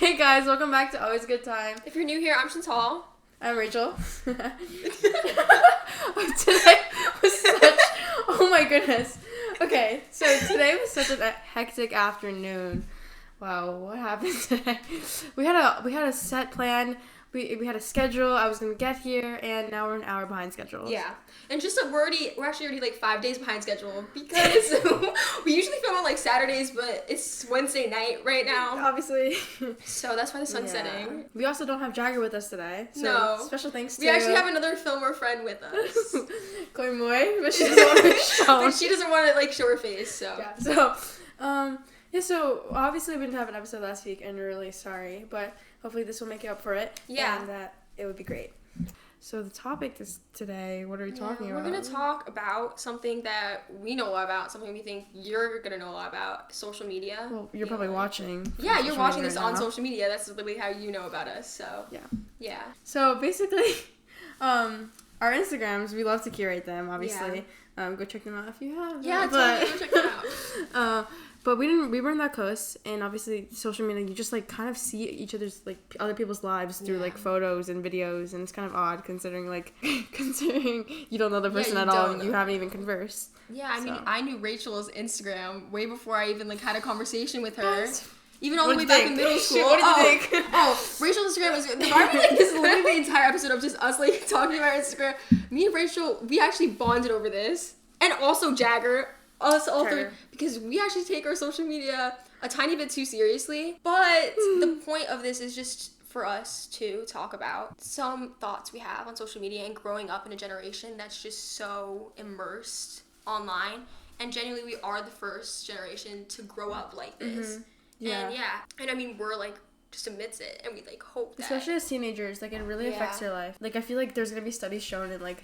Hey guys, welcome back to Always a Good Time. If you're new here, I'm Chantalle. I'm Rachel. Today was such... Oh my goodness. Okay, so today was such a hectic afternoon. Wow, what happened today? We had a set plan. We had a schedule. I was gonna get here, and now we're an hour behind schedule. Yeah, and just we're actually already like 5 days behind schedule because we usually film on like Saturdays, but it's Wednesday night right now. Obviously. So that's why the sun's setting. We also don't have Jagger with us today. So no. Special thanks to... We actually have another filmer friend with us. Chloe Moy, but she doesn't want to show. But she doesn't want to like show her face. So. Yeah. So obviously we didn't have an episode last week, and we're really sorry, but hopefully this will make it up for it. Yeah. And that it would be great. So the topic is today, what are we talking about? We're going to talk about something that we know a lot about, something we think you're going to know a lot about, social media. Well, you're probably watching. Yeah, you're watching this on now. Social media. That's literally how you know about us, so. Yeah. So basically, our Instagrams, we love to curate them, obviously. Yeah. Go check them out if you have. Yeah, totally go check them out. But we weren't that close, and obviously social media, you just like kind of see each other's like other people's lives through like photos and videos, and it's kind of odd considering you don't know the person at all and you haven't even conversed. Yeah, I mean, I knew Rachel's Instagram way before I even like had a conversation with her. Even all the way back in middle school. What did you think? Rachel's Instagram was... this is literally the entire episode of just us like talking about Instagram. Me and Rachel, we actually bonded over this, and also Jagger. Us all three, because we actually take our social media a tiny bit too seriously. But the point of this is just for us to talk about some thoughts we have on social media and growing up in a generation that's just so immersed online. And genuinely, we are the first generation to grow up like this. Mm-hmm. Yeah. And I mean, we're like just admits it, and we like hope that. Especially as teenagers, like it really affects your life. Like I feel like there's gonna be studies shown in like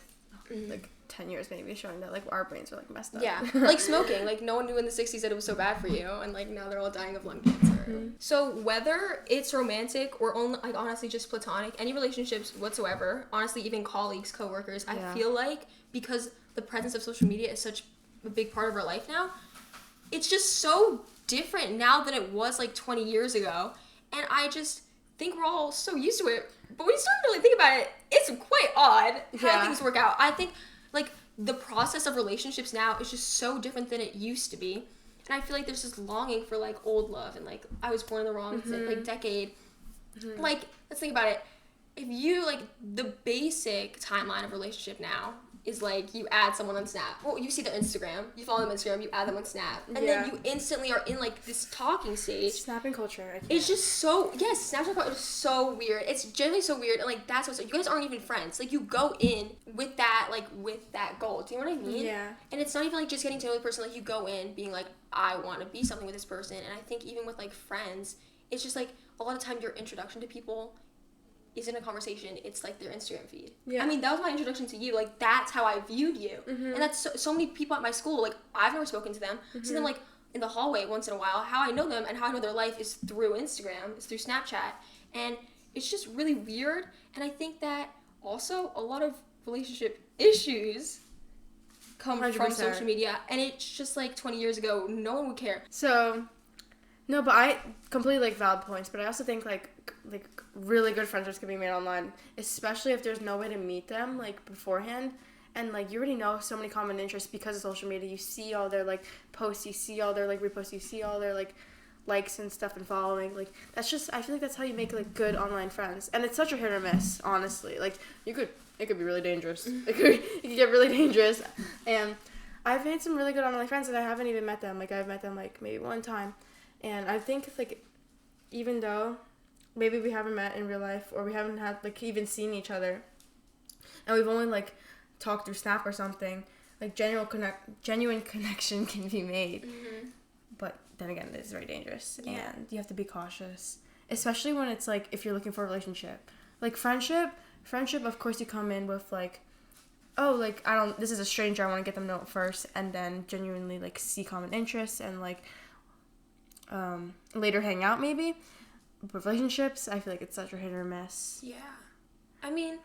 10 years maybe showing that like our brains are like messed up. Yeah, like smoking, like no one knew in the 60s that it was so bad for you, and like now they're all dying of lung cancer. So whether it's romantic or only like honestly just platonic, any relationships whatsoever, honestly even colleagues, coworkers, I feel like because the presence of social media is such a big part of our life now, it's just so different now than it was like 20 years ago, and I just think we're all so used to it. But when you start to really think about it, it's quite odd how things work out. I think like the process of relationships now is just so different than it used to be, and I feel like there's this longing for like old love, and like I was born in the wrong like decade. Like let's think about it. If you like the basic timeline of relationship now is like you add someone on Snap. Well, you see their Instagram, you follow them on Instagram, you add them on Snap, and then you instantly are in like this talking stage. Snapping culture. It's just so Snapchat culture is so weird. It's generally so weird, and like that's what's you guys aren't even friends. Like you go in with that goal. Do you know what I mean? Yeah. And it's not even like just getting to know the person. Like you go in being like I want to be something with this person, and I think even with like friends, it's just like a lot of time your introduction to people isn't a conversation, it's like their Instagram feed. Yeah. I mean, that was my introduction to you. Like, that's how I viewed you. And that's so many people at my school, like, I've never spoken to them. See them, like, in the hallway once in a while. How I know them and how I know their life is through Instagram, is through Snapchat. And it's just really weird. And I think that also a lot of relationship issues come 100%. From social media. And it's just like 20 years ago, no one would care. So, no, but I completely like valid points, but I also think like really good friendships can be made online, especially if there's no way to meet them like beforehand, and like you already know so many common interests because of social media. You see all their like posts, you see all their like reposts, you see all their like likes and stuff and following. Like that's just, I feel like that's how you make like good online friends, and it's such a hit or miss, honestly. Like it could be really dangerous. It could get really dangerous, and I've made some really good online friends and I haven't even met them. Like I've met them like maybe one time, and I think like even though maybe we haven't met in real life, or we haven't had like even seen each other, and we've only like talked through Snap or something, like genuine connection can be made. But then again, it is very dangerous, and you have to be cautious, especially when it's like if you're looking for a relationship. Like friendship of course you come in with like, oh, like this is a stranger, I want to get them to know first, and then genuinely like see common interests and like later hang out maybe. But relationships, I feel like it's such a hit or miss. Yeah. I mean,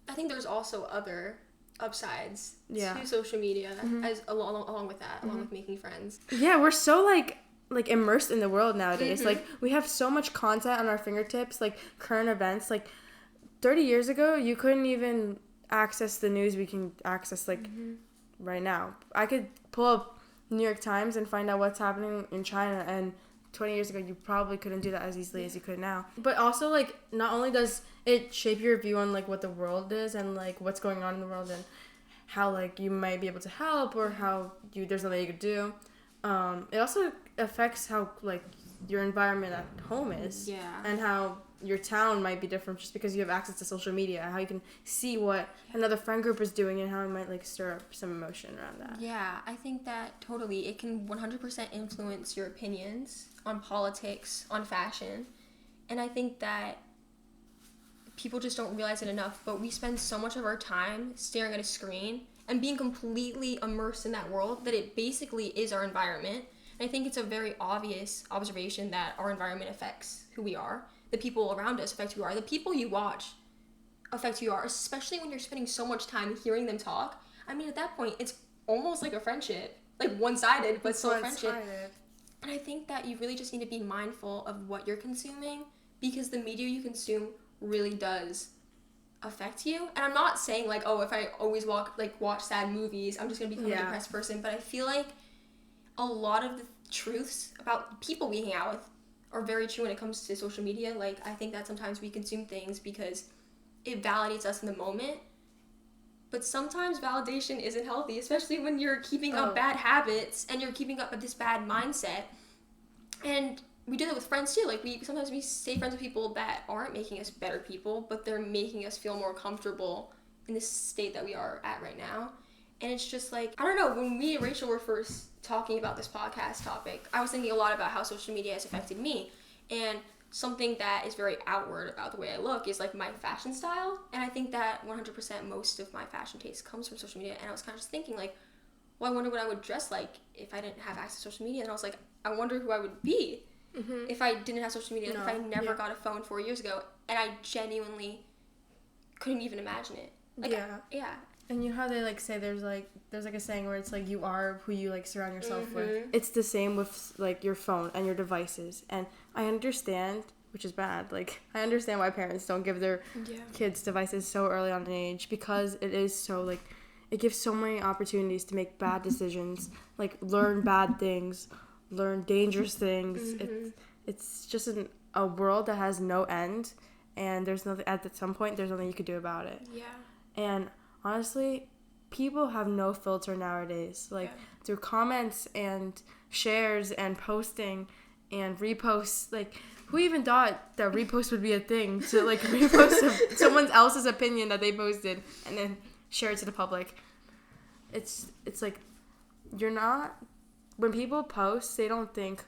I think there's also other upsides to social media as along with that, along with making friends. Yeah, we're so like like immersed in the world nowadays. Like we have so much content on our fingertips, like current events. Like 30 years ago, you couldn't even access the news we can access like right now. I could pull up New York Times and find out what's happening in China, and 20 years ago you probably couldn't do that as easily as you could now. But also, like, not only does it shape your view on like what the world is and like what's going on in the world and how like you might be able to help or how there's nothing you could do, it also affects how like your environment at home is. Yeah. And how your town might be different just because you have access to social media, how you can see what another friend group is doing and how it might like stir up some emotion around that. Yeah, I think that totally it can 100% influence your opinions on politics, on fashion. And I think that people just don't realize it enough, but we spend so much of our time staring at a screen and being completely immersed in that world that it basically is our environment. And I think it's a very obvious observation that our environment affects who we are. The people around us affect who you are. The people you watch affect who you are, especially when you're spending so much time hearing them talk. I mean, at that point, it's almost like a friendship. Like one-sided, but still a friendship. And I think that you really just need to be mindful of what you're consuming because the media you consume really does affect you. And I'm not saying, like, oh, if I always watch sad movies, I'm just going to become a depressed person. But I feel like a lot of the truths about people we hang out with are very true when it comes to social media. Like, I think that sometimes we consume things because it validates us in the moment. But sometimes validation isn't healthy, especially when you're keeping up bad habits and you're keeping up with this bad mindset. And we do that with friends too. Like, sometimes we stay friends with people that aren't making us better people, but they're making us feel more comfortable in this state that we are at right now. And it's just like, I don't know, when me and Rachel were first talking about this podcast topic, I was thinking a lot about how social media has affected me. And something that is very outward about the way I look is like my fashion style. And I think that 100% most of my fashion taste comes from social media. And I was kind of just thinking like, well, I wonder what I would dress like if I didn't have access to social media. And I was like, I wonder who I would be if I didn't have social media, if I never got a phone 4 years ago. And I genuinely couldn't even imagine it. Like, yeah. And you know how they like say there's like a saying where it's like you are who you like surround yourself with. It's the same with like your phone and your devices. And I understand, which is bad. Like, I understand why parents don't give their kids devices so early on in age because it is so like it gives so many opportunities to make bad decisions, like learn bad things, learn dangerous things. It's just a world that has no end, and there's nothing at some point. There's nothing you could do about it. Yeah. And honestly, people have no filter nowadays. Like, through comments and shares and posting and reposts. Like, who even thought that repost would be a thing? To, like, repost someone else's opinion that they posted and then share it to the public. It's like, you're not... When people post, they don't think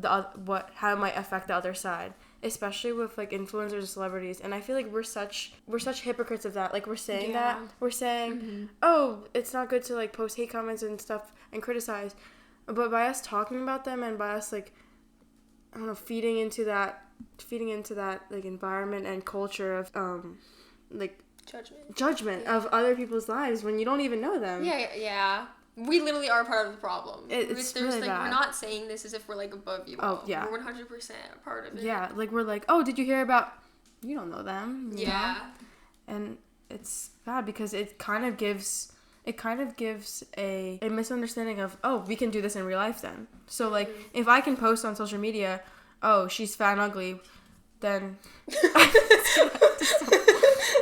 how it might affect the other side. Especially with like influencers and celebrities, and I feel like we're such hypocrites of that. Like, we're saying oh, it's not good to like post hate comments and stuff and criticize, but by us talking about them and by us like, I don't know, feeding into that like environment and culture of like judgment of other people's lives when you don't even know them. Yeah. We literally are part of the problem. It's really like, bad. We're not saying this as if we're like above you all. Oh, yeah. We're 100% a part of it. Yeah, like we're like, oh, did you hear about... You don't know them. You know? And it's bad because it kind of gives a misunderstanding of, oh, we can do this in real life then. So like, if I can post on social media, oh, she's fat and ugly, then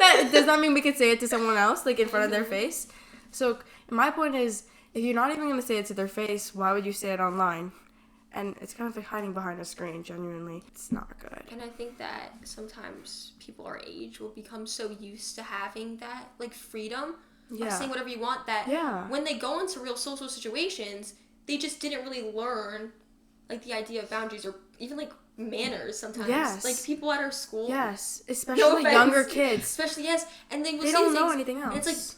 that does not mean we could say it to someone else, like in front of their face. So my point is, if you're not even going to say it to their face, why would you say it online? And it's kind of like hiding behind a screen, genuinely. It's not good. And I think that sometimes people our age will become so used to having that, like, freedom of saying whatever you want, that when they go into real social situations, they just didn't really learn, like, the idea of boundaries or even, like, manners sometimes. Yes. Like, people at our school. Yes. Especially younger kids. Especially, and they don't know anything else. And it's, like,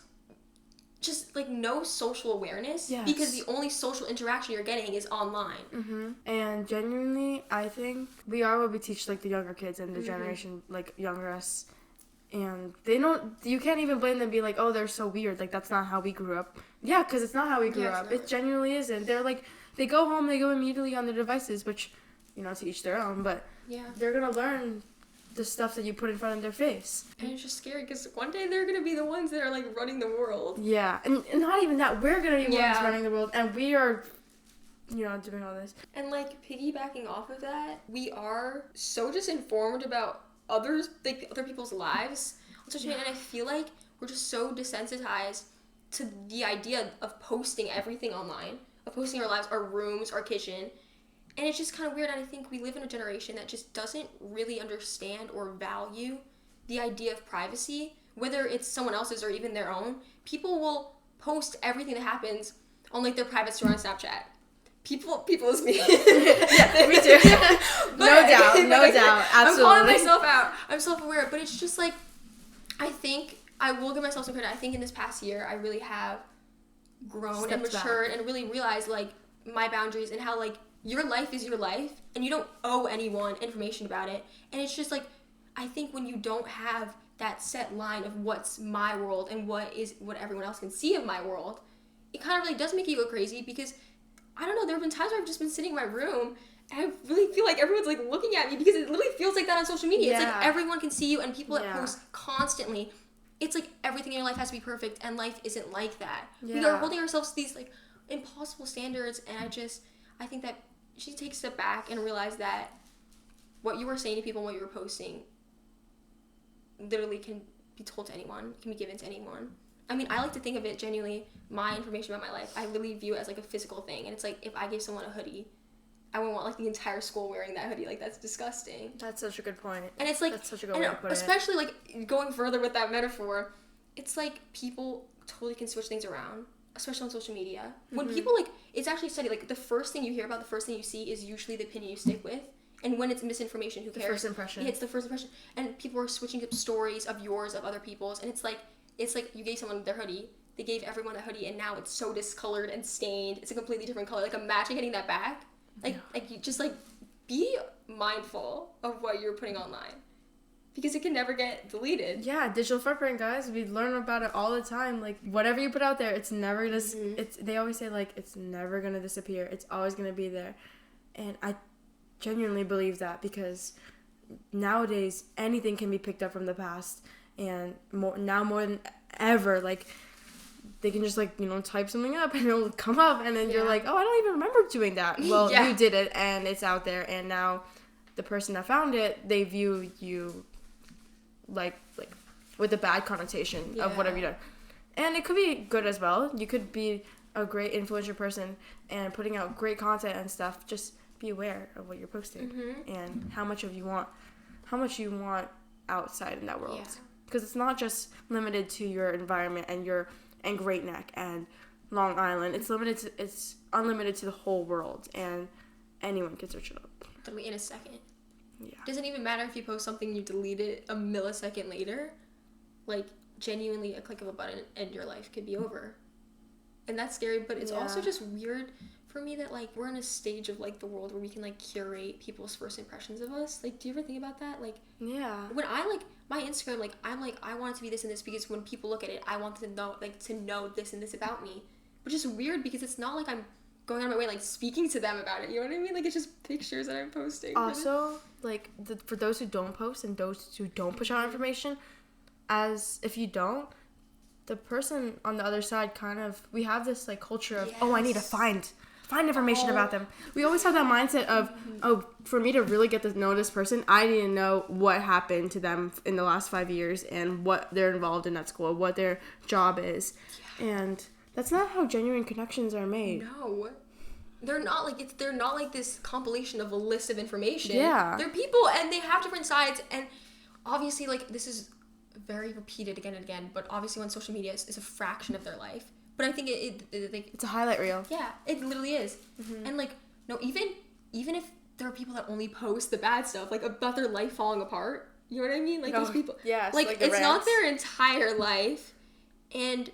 just like no social awareness because the only social interaction you're getting is online. And genuinely, I think we are what we teach like the younger kids and the generation like younger us, and they don't. You can't even blame them. And be like, oh, they're so weird. Like, that's not how we grew up. Yeah, because it's not how we grew up. It genuinely isn't. They're like They go home, they go immediately on their devices, which, to each their own, but they're going to learn the stuff that you put in front of their face. And it's just scary because one day they're going to be the ones that are, like, running the world. Yeah, and not even that. We're going to be the ones running the world, and we are, doing all this. And, like, piggybacking off of that, we are so just informed about other people's lives on social media, and I feel like we're just so desensitized to the idea of posting everything online, of posting our lives, our rooms, our kitchen. And it's just kind of weird, and I think we live in a generation that just doesn't really understand or value the idea of privacy, whether it's someone else's or even their own. People will post everything that happens on, like, their private story on Snapchat. People is me. Yeah, me too. No doubt, absolutely. I'm calling myself out. I'm self-aware, but it's just, like, I think I will give myself some credit. I think in this past year, I really have grown and matured and really realized, like, my boundaries and how, like, your life is your life, and you don't owe anyone information about it. And it's just, like, I think when you don't have that set line of what's my world and what everyone else can see of my world, it kind of really does make you go crazy because, I don't know, there have been times where I've just been sitting in my room and I really feel like everyone's, like, looking at me because it literally feels like that on social media. It's like everyone can see you, and people that post constantly, it's like everything in your life has to be perfect, and life isn't like that. We are holding ourselves to these, like, impossible standards, and I think that she takes a step back and realize that what you were saying to people and what you were posting literally can be told to anyone, can be given to anyone. I mean, I like to think of it genuinely, my information about my life, I really view it as, like, a physical thing. And it's like, if I gave someone a hoodie, I wouldn't want, like, the entire school wearing that hoodie. Like, that's disgusting. That's such a good point. And it's like, that's such a good way to put it. Especially, like, going further with that metaphor, it's like people totally can switch things around, especially on social media. When people, like, it's actually studied, like, the first thing you hear about, the first thing you see is usually the opinion you stick with. And when it's misinformation, who cares? The first impression. Yeah, it's the first impression. And people are switching up stories of yours, of other people's, and it's like you gave someone their hoodie, they gave everyone a hoodie, and now it's so discolored and stained. It's a completely different color. Like, imagine getting that back. Like you just, like, be mindful of what you're putting online, because it can never get deleted. Yeah, digital footprint, guys. We learn about it all the time. Like, whatever you put out there, it's never gonna. They always say, like, it's never gonna disappear. It's always gonna be there, and I genuinely believe that, because nowadays anything can be picked up from the past, and more than ever, like, they can just, like, type something up and it'll come up, and then you're like, oh, I don't even remember doing that. Well, you did it, and it's out there, and now the person that found it, they view you like with a bad connotation of whatever you done. And it could be good as well. You could be a great influencer person and putting out great content and stuff. Just be aware of what you're posting and how much you want outside in that world. Because it's not just limited to your environment and Great Neck and Long Island. It's unlimited to the whole world, and anyone can search it up. Literally in a second. Yeah. Doesn't even matter if you post something you delete it a millisecond later. Like, genuinely, a click of a button and your life could be over. And that's scary, but it's also just weird for me that, like, we're in a stage of, like, the world where we can, like, curate people's first impressions of us. Like, do you ever think about that? Like, when I, like, my Instagram, like, I'm like, I want it to be this and this, because when people look at it, I want them to know this and this about me. Which is weird, because it's not like I'm going out of my way, like, speaking to them about it. You know what I mean? Like, it's just pictures that I'm posting. Also, like, for those who don't post and those who don't push out information, if you don't, the person on the other side we have this, like, culture of, I need to find information about them. We always have that mindset of, for me to really get to know this person, I need to know what happened to them in the last 5 years and what they're involved in at school, what their job is. And that's not how genuine connections are made. No. They're not like this compilation of a list of information. Yeah. They're people, and they have different sides, and obviously, like, this is very repeated again and again, but obviously on social media is a fraction of their life. But I think it's a highlight reel. Yeah, it literally is. And, like, no, even if there are people that only post the bad stuff, like, about their life falling apart, you know what I mean? Like, those people, like it's not their entire life, and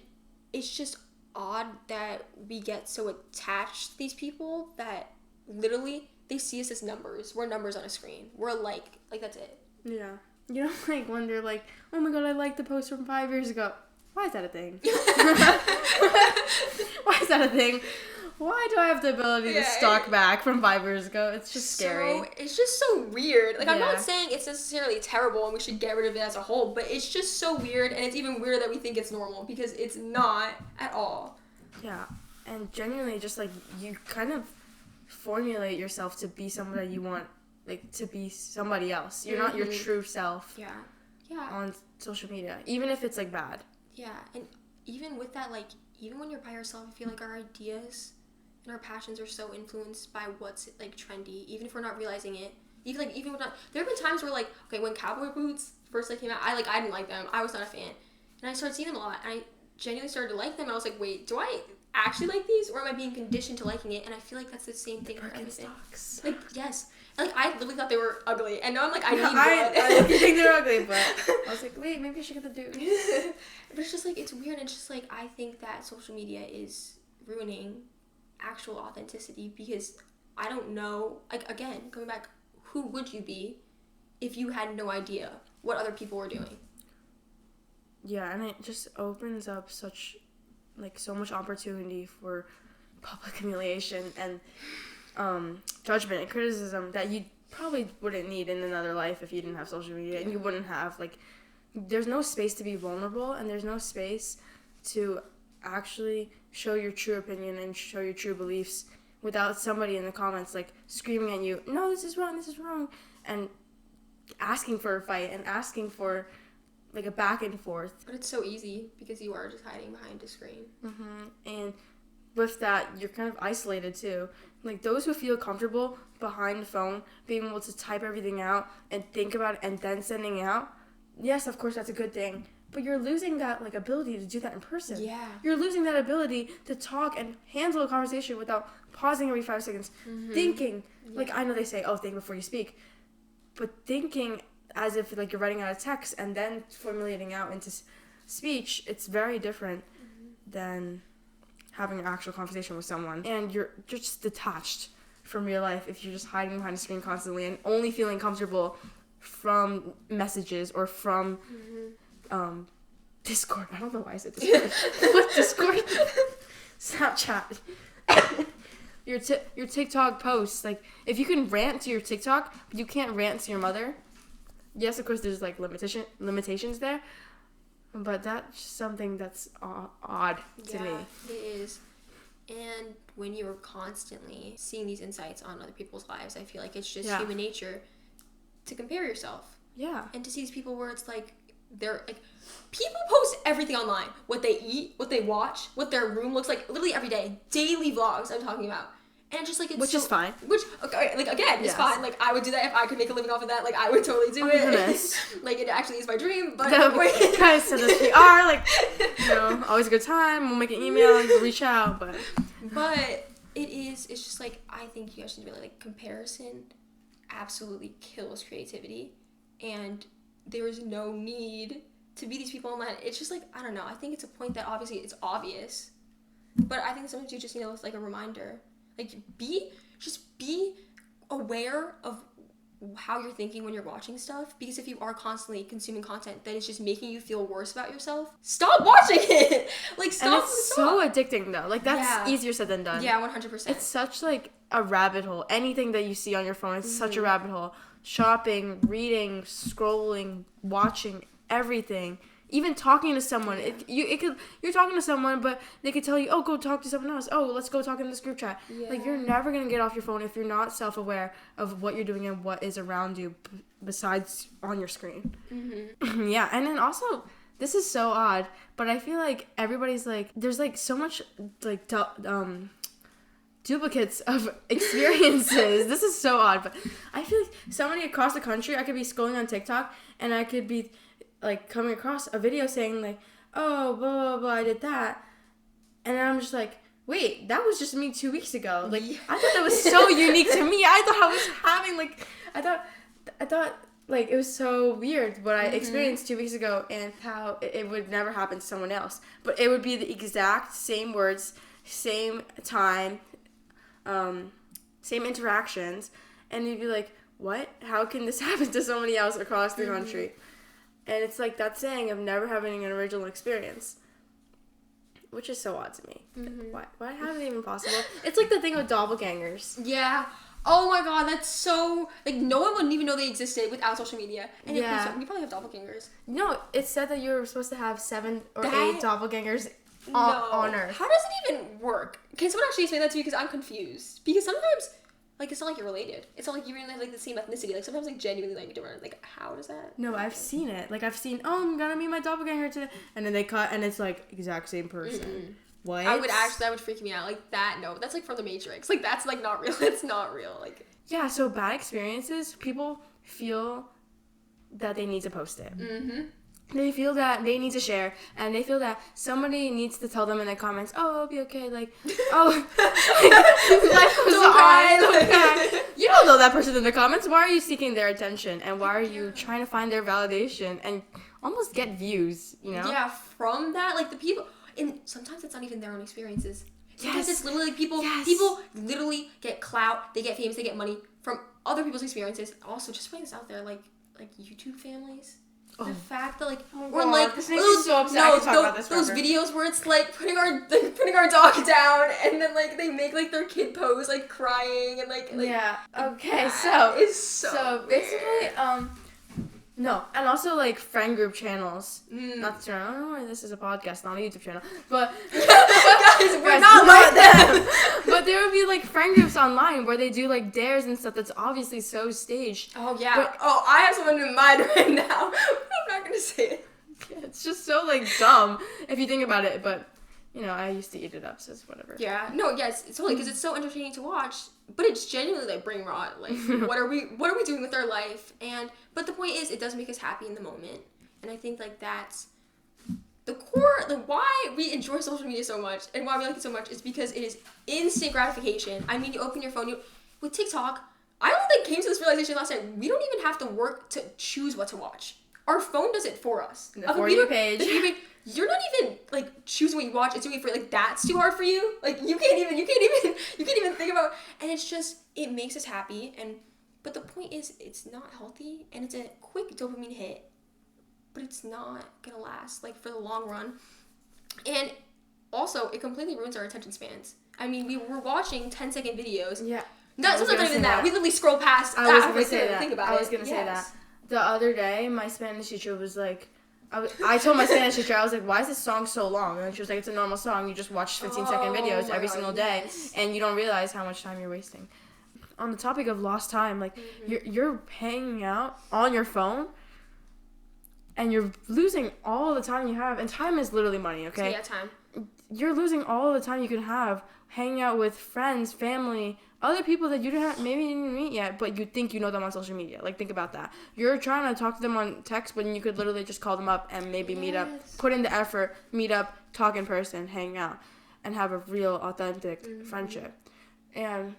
it's just odd that we get so attached to these people that literally they see us as numbers. We're numbers on a screen. We're like that's it. Yeah. Like, when they're like, oh my god, I liked the post from 5 years ago. Why is that a thing? Why is that a thing? why do I have the ability to stalk back from 5 years ago? It's just scary. It's just so weird. Like, I'm not saying it's necessarily terrible and we should get rid of it as a whole, but it's just so weird, and it's even weirder that we think it's normal, because it's not at all. Yeah, and genuinely just, like, you kind of formulate yourself to be somebody you want, like, to be somebody else. You're not your true self. Yeah. On social media, even if it's, like, bad. Yeah, and even with that, like, even when you're by yourself, I feel like our ideas and our passions are so influenced by what's, like, trendy, even if we're not realizing it. Even when not, there have been times where, like, okay, when cowboy boots first, like, came out, I didn't like them. I was not a fan. And I started seeing them a lot, and I genuinely started to like them, and I was like, wait, do I actually like these, or am I being conditioned to liking it? And I feel like that's the same thing for everything. Like, yes. Like, I literally thought they were ugly, and now I'm like, I need one. I think they're ugly, but I was like, wait, maybe I should get the dude. But it's just, like, it's weird, and it's just, like, I think that social media is ruining actual authenticity, because I don't know, like, again, going back, who would you be if you had no idea what other people were doing? Yeah, and it just opens up so much opportunity for public humiliation and judgment and criticism that you probably wouldn't need in another life if you didn't have social media. And you wouldn't have, like, there's no space to be vulnerable, and there's no space to actually show your true opinion and show your true beliefs without somebody in the comments, like, screaming at you, no, this is wrong, and asking for a fight and asking for, like, a back and forth. But it's so easy because you are just hiding behind a screen. And with that, you're kind of isolated too. Like, those who feel comfortable behind the phone, being able to type everything out and think about it and then sending it out, yes, of course, that's a good thing. But you're losing that, like, ability to do that in person. Yeah. You're losing that ability to talk and handle a conversation without pausing every 5 seconds, thinking. Yeah. Like, I know they say, oh, think before you speak. But thinking as if, like, you're writing out a text and then formulating out into speech, it's very different than having an actual conversation with someone. And you're just detached from real life if you're just hiding behind a screen constantly and only feeling comfortable from messages or from Discord. I don't know why I said Discord. What Discord? Snapchat. Your TikTok posts. Like, if you can rant to your TikTok, but you can't rant to your mother. Yes, of course, there's, like, limitations there. But that's something that's odd to me. It is. And when you're constantly seeing these insights on other people's lives, I feel like it's just human nature to compare yourself. Yeah. And to see these people where it's like, they're like, people post everything online. What they eat, what they watch, what their room looks like, literally every day. Daily vlogs I'm talking about. And just, like, it's Which is fine. Which, okay, like, again, it's fine. Like, I would do that if I could make a living off of that. Like, I would totally do it. Like, it actually is my dream, but... Guys, send us PR, like, you know, always a good time. We'll make an email, you'll reach out, but... But it's just, like, I think you guys should really, like, comparison absolutely kills creativity. And there is no need to be these people online. It's just, like, I don't know. I think it's a point that obviously it's obvious. But I think sometimes you just need, like, a reminder. Like, be aware of how you're thinking when you're watching stuff, because if you are constantly consuming content that is just making you feel worse about yourself, stop watching it. Like, stop. And it's so addicting, though. Like, that's easier said than done. Yeah, 100%. It's such, like, a rabbit hole. Anything that you see on your phone, it's such a rabbit hole. Shopping, reading, scrolling, watching, everything. Even talking to someone, you're talking to someone, but they could tell you, oh, go talk to someone else. Oh, let's go talk in this group chat. Yeah. Like, you're never gonna get off your phone if you're not self-aware of what you're doing and what is around you besides on your screen. Yeah, and then also, this is so odd, but I feel like everybody's like, there's, like, so much, like, duplicates of experiences. This is so odd, but I feel like somebody across the country, I could be scrolling on TikTok and I could be, like, coming across a video saying, like, oh, blah, blah, blah, I did that. And I'm just like, wait, that was just me 2 weeks ago. Like, I thought that was so unique to me. I thought I was having, like, I thought, like, it was so weird what I experienced 2 weeks ago and how it would never happen to someone else. But it would be the exact same words, same time, same interactions. And you'd be like, what? How can this happen to somebody else across the country? And it's like that saying of never having an original experience. which is so odd to me. Mm-hmm. Why how is it even possible? It's like the thing with doppelgangers. Yeah. Oh my god, that's so... Like, no one wouldn't even know they existed without social media. And we probably have doppelgangers. No, it said that you were supposed to have 7 or 8 doppelgangers No. on Earth. How does it even work? Can someone actually explain that to me? Because I'm confused. Because sometimes, like, it's not like you're related. It's not like you really have, like, the same ethnicity. Like, sometimes, like, genuinely, like, different. Like, how does that... No, I've seen it. Like, I've seen, I'm gonna meet my doppelganger today. And then they cut, and it's, like, exact same person. Mm-mm. What? That would freak me out. Like, that's, like, from the Matrix. Like, that's, like, not real. It's not real. Like... Yeah, so bad experiences, people feel that they need to post it. Mm-hmm. They feel that they need to share, and they feel that somebody needs to tell them in the comments, it'll be okay, like, life goes on, don't cry. You don't know that person in the comments. Why are you seeking their attention, and why are you trying to find their validation and almost get views, you know? Yeah, from that, like, the people, and sometimes it's not even their own experiences. Sometimes it's literally like people literally get clout, they get famous, they get money from other people's experiences. Also, just putting this out there, like YouTube families. The fact that, like, or like this makes me so upset. I can talk about this those forever. videos where it's like putting our dog down, and then like they make like their kid pose like crying and like yeah. Okay, it's so basically no, and also like friend group channels. Not to, I don't know why this is a podcast, not a YouTube channel, but guys, we're not like them. But there would be like friend groups online where they do like dares and stuff that's obviously so staged. Oh yeah. I have someone in mind right now. I'm not gonna say it. It's just so like dumb if you think about it, but you know, I used to eat it up, so it's whatever. Yeah. No. Yes. It's totally because it's so entertaining to watch, but it's genuinely like brain rot. Like, what are we doing with our life? But the point is, it does make us happy in the moment, and I think like that's the core. Like why we enjoy social media so much and why we like it so much is because it is instant gratification. I mean, you open your phone, with TikTok. I don't think came to this realization last night. We don't even have to work to choose what to watch. Our phone does it for us. The For You page. You're not even like choosing what you watch. It's doing it for like that's too hard for you. Like you can't even think about. And it's just it makes us happy. But the point is, it's not healthy, and it's a quick dopamine hit, but it's not gonna last like for the long run. And also, it completely ruins our attention spans. I mean, we were watching 10-second videos. Yeah. Sometimes not even that. We literally scroll past. I was gonna say that. Think about I was gonna say that. The other day, my Spanish teacher was like, I told my Spanish teacher, I was like, why is this song so long? And she was like, it's a normal song. You just watch 15-second videos every single day, and you don't realize how much time you're wasting. On the topic of lost time, like, you're hanging out on your phone, and you're losing all the time you have. And time is literally money, okay? So, yeah, time. You're losing all the time you could have hanging out with friends, family, other people that you maybe didn't even meet yet, but you think you know them on social media. Like, think about that. You're trying to talk to them on text, but you could literally just call them up and maybe meet up, put in the effort, meet up, talk in person, hang out, and have a real, authentic friendship. And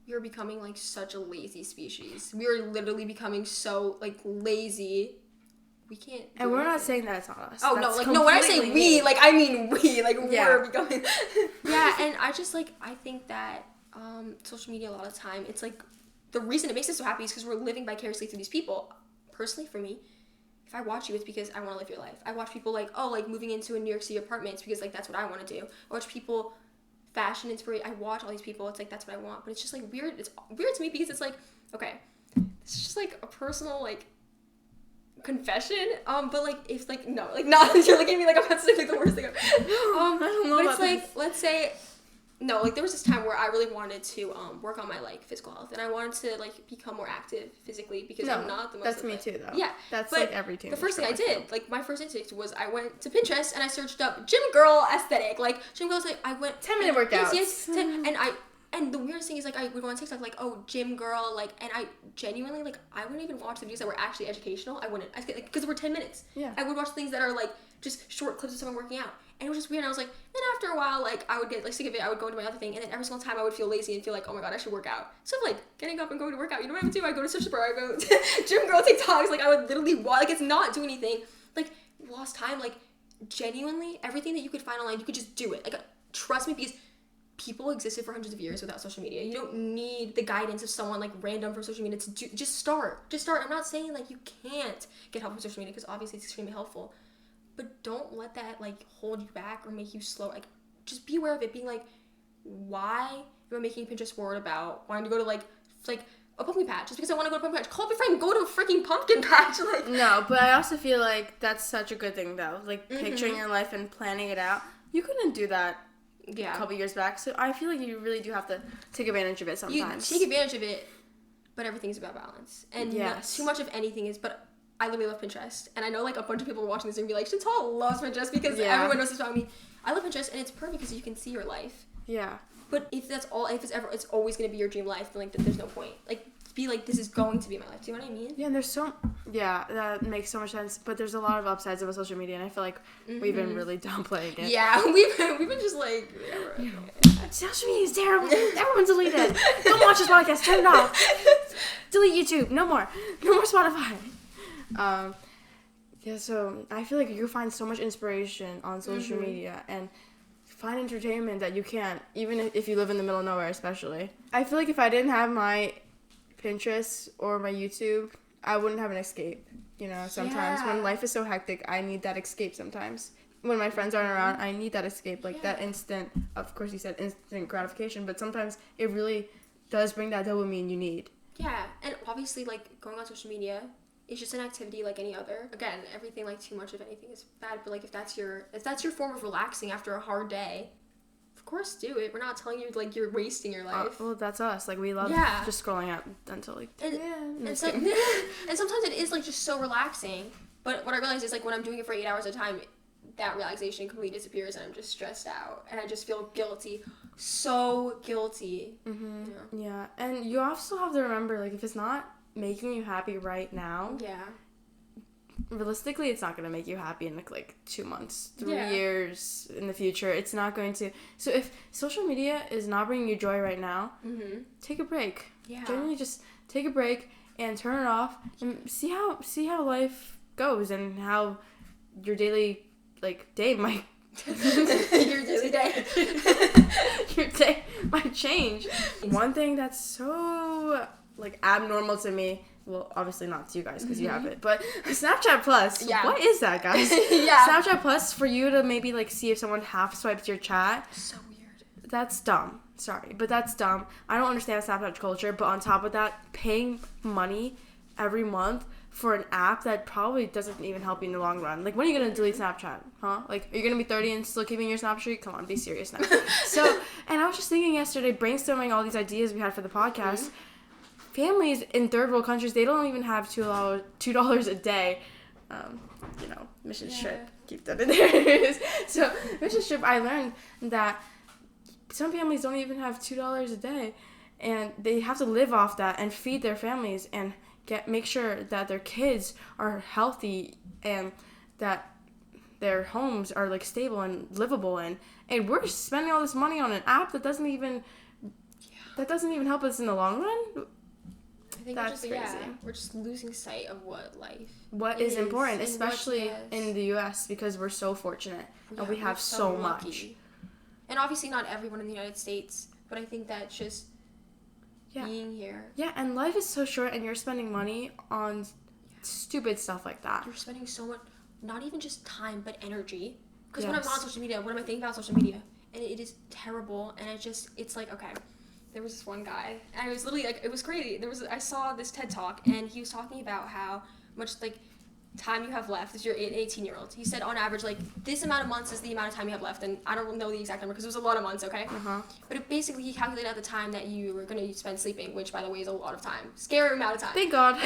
you're becoming, like, such a lazy species. We are literally becoming so, like, lazy. We can't. And we're not saying that it's on us. Oh, that's no, like, no, when I say we, like, I mean we. Like, we're becoming. Yeah, and I just, like, I think that social media a lot of time, it's like the reason it makes us so happy is because we're living vicariously through these people. Personally, for me, if I watch you, it's because I want to live your life. I watch people like moving into a New York City apartment. It's because like that's what I want to do. I watch people fashion inspiration. I watch all these people. It's like that's what I want. But it's just like weird. It's weird to me because it's like okay, it's just like a personal like confession. But like if like no like not you're looking at me like I'm about to say like the worst thing. I don't know. But about it's like this. let's say. No, like there was this time where I really wanted to work on my like physical health, and I wanted to like become more active physically because I'm not the most. That's me too, though. Yeah, that's like every teenager. The first thing I did, like my first instinct was I went to Pinterest and I searched up gym girl aesthetic, like gym girls. Like I went 10-minute workouts. Yes, and the weirdest thing is like I would go on TikTok like gym girl like, and I genuinely like I wouldn't even watch the videos that were actually educational. I wouldn't, because they were 10 minutes. Yeah. I would watch things that are like just short clips of someone working out. And it was just weird. And I was like, then after a while, like, I would get, like, sick of it. I would go into my other thing. And then every single time I would feel lazy and feel like, oh my God, I should work out. So, like, getting up and going to work out. You know what I would do? I go to Search Bar. I go to gym girl TikToks. Like, I would literally watch. Like, it's not do anything. Like, lost time. Like, genuinely, everything that you could find online, you could just do it. Like, trust me, because people existed for hundreds of years without social media. You don't need the guidance of someone, like, random from social media to do. Just start. I'm not saying, like, you can't get help from social media because obviously it's extremely helpful. but don't let that like hold you back or make you slow. Like, just be aware of it. Being like, why am I making a Pinterest board about wanting to go to like a pumpkin patch? Just because I want to go to a pumpkin patch. Call up your friend, go to a freaking pumpkin patch. Like, no, but I also feel like that's such a good thing though. Like picturing your life and planning it out. You couldn't do that a couple years back, so I feel like you really do have to take advantage of it sometimes. You take advantage of it, but everything's about balance. And too much of anything is, but I literally love Pinterest. And I know like a bunch of people are watching this and be like, Chantal loves Pinterest because everyone knows this about me. I love Pinterest and it's perfect because you can see your life. Yeah. But if that's all, if it's always going to be your dream life, then like there's no point. Like, be like, this is going to be my life. Do you know what I mean? Yeah, and that makes so much sense. But there's a lot of upsides of social media, and I feel like we've been really downplaying it. Yeah, we've been just like, social media is terrible. Everyone's deleted. Don't watch this podcast. Turn it off. Delete YouTube. No more Spotify. So I feel like you find so much inspiration on social media and find entertainment that you can't, even if you live in the middle of nowhere, especially. I feel like if I didn't have my Pinterest or my YouTube, I wouldn't have an escape. You know, sometimes when life is so hectic, I need that escape sometimes. When my friends aren't around, I need that escape, like that instant, of course you said instant gratification, but sometimes it really does bring that dopamine you need. Yeah, and obviously, like, going on social media, it's just an activity like any other. Again, everything, like, too much of anything is bad, but, like, if that's your form of relaxing after a hard day, of course do it. We're not telling you, like, you're wasting your life. Well, that's us. Like, we love just scrolling out until, like, and sometimes it is, like, just so relaxing, but what I realize is, like, when I'm doing it for 8 hours at a time, that relaxation completely disappears and I'm just stressed out and I just feel guilty. So guilty. Yeah, and you also have to remember, like, if it's not making you happy right now, realistically it's not going to make you happy in like 2 months, 3 years in the future. It's not going to. So if social media is not bringing you joy right now, take a break. Generally just take a break and turn it off and see how life goes and how your daily day might your daily day your day might change. One thing that's so abnormal to me, well, obviously not to you guys because you have it, but Snapchat Plus. What is that, guys? Snapchat Plus, for you to maybe see if someone half swipes your chat. So weird. That's dumb. Sorry, but that's dumb. I don't understand Snapchat culture, but on top of that, paying money every month for an app that probably doesn't even help you in the long run. Like, when are you gonna delete Snapchat? Huh? Like, are you gonna be 30 and still keeping your Snap streak? Come on, be serious now. And I was just thinking yesterday, brainstorming all these ideas we had for the podcast. Families in third world countries, they don't even have $2 a day. Mission trip. Keep that in there. So, mission trip, I learned that some families don't even have $2 a day, and they have to live off that and feed their families and make sure that their kids are healthy and that their homes are stable and livable and we're spending all this money on an app that doesn't even help us in the long run. I think that's crazy. We're just losing sight of what is important, especially in the US, because we're so fortunate and we have so much. And obviously not everyone in the United States, but I think that just being here. Yeah, and life is so short and you're spending money on stupid stuff like that. You're spending so much, not even just time, but energy. Because when I'm on social media, what am I thinking about social media? And it is terrible, and it's like, okay, there was this one guy, and I was literally, it was crazy. I saw this TED Talk, and he was talking about how much, time you have left as you're an 18-year-old. He said on average, this amount of months is the amount of time you have left, and I don't know the exact number because it was a lot of months, okay? But basically, he calculated out the time that you were going to spend sleeping, which, by the way, is a lot of time. Scary amount of time. Thank God.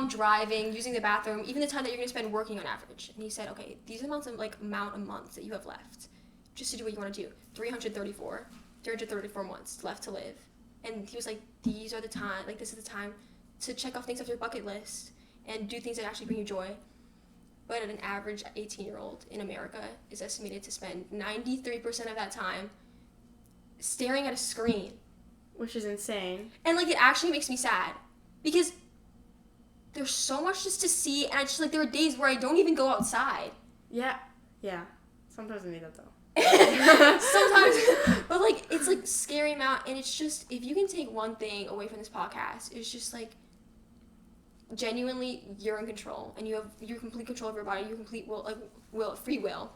Driving, using the bathroom, even the time that you're going to spend working on average. And he said, okay, these amounts of, amount of months that you have left just to do what you want to do. 334 months left to live. And he was like, these are the time, this is the time to check off things off your bucket list and do things that actually bring you joy. But an average 18-year-old in America is estimated to spend 93% of that time staring at a screen. Which is insane. And, it actually makes me sad. Because there's so much just to see, and I just, there are days where I don't even go outside. Yeah. Sometimes I need that, though. Sometimes, but it's scary amount, and it's just, if you can take one thing away from this podcast, it's just genuinely you're in control and you have your complete control of your body, your complete free will.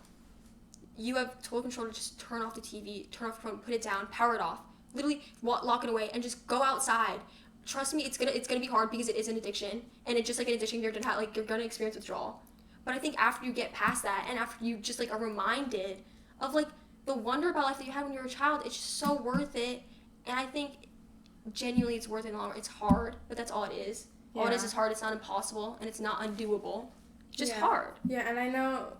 You have total control to just turn off the TV, turn off the phone, put it down, power it off, literally lock it away, and just go outside. Trust me, it's gonna be hard because it is an addiction, and it's just like an addiction. You're gonna experience withdrawal. But I think after you get past that, and after you just like are reminded of like the wonder about life that you had when you were a child, it's just so worth it. And I think genuinely it's worth it in the long run. It's hard, but that's all it is. All it is hard. It's not impossible, and it's not undoable. It's just hard. Yeah, and I know,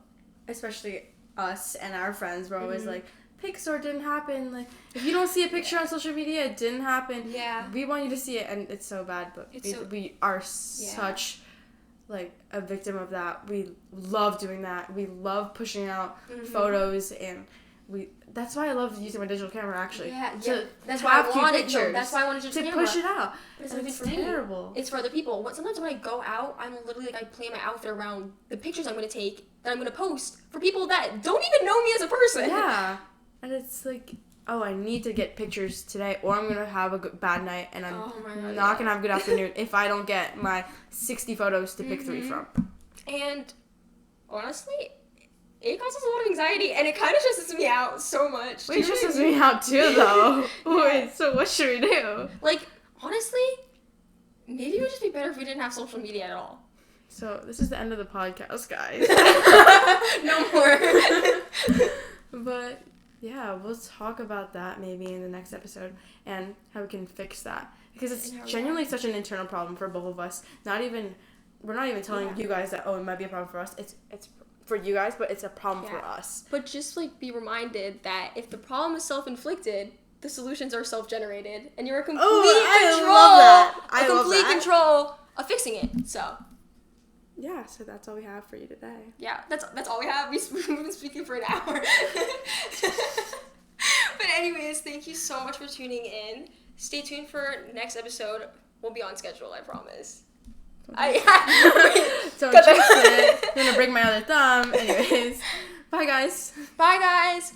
especially us and our friends were always like, Pixar didn't happen. Like, if you don't see a picture on social media, it didn't happen. Yeah. We want you to see it, and it's so bad, but we are such, like, a victim of that. We love doing that. We love pushing out photos, and that's why I love using my digital camera, actually. Yeah, that's why I wanted pictures. That's why I wanted to push it out. But it's terrible. It's for other people. Sometimes when I go out, I'm literally like, I plan my outfit around the pictures I'm going to take that I'm going to post for people that don't even know me as a person. Yeah. And it's like, oh, I need to get pictures today, or I'm going to have a bad night, and I'm not going to have a good afternoon if I don't get my 60 photos to pick 3 from. And honestly, it causes a lot of anxiety, and it kind of stresses me out so much. It stresses me out too, though. Wait, so what should we do? Like, honestly, maybe it would just be better if we didn't have social media at all. So, this is the end of the podcast, guys. No more. But, yeah, we'll talk about that maybe in the next episode, and how we can fix that. Because it's genuinely such an internal problem for both of us. We're not even telling you guys that, it might be a problem for us. It's for you guys, but it's a problem for us. But just, like, be reminded that if the problem is self-inflicted, the solutions are self-generated, and you're in complete control of fixing it. So yeah, so that's all we have for you today. Yeah, that's all we have. We've been speaking for an hour. But anyways, thank you so much for tuning in. Stay tuned for next episode. We'll be on schedule, I promise. Don't jinx it. I'm gonna break my other thumb. Anyways, bye guys. Bye guys.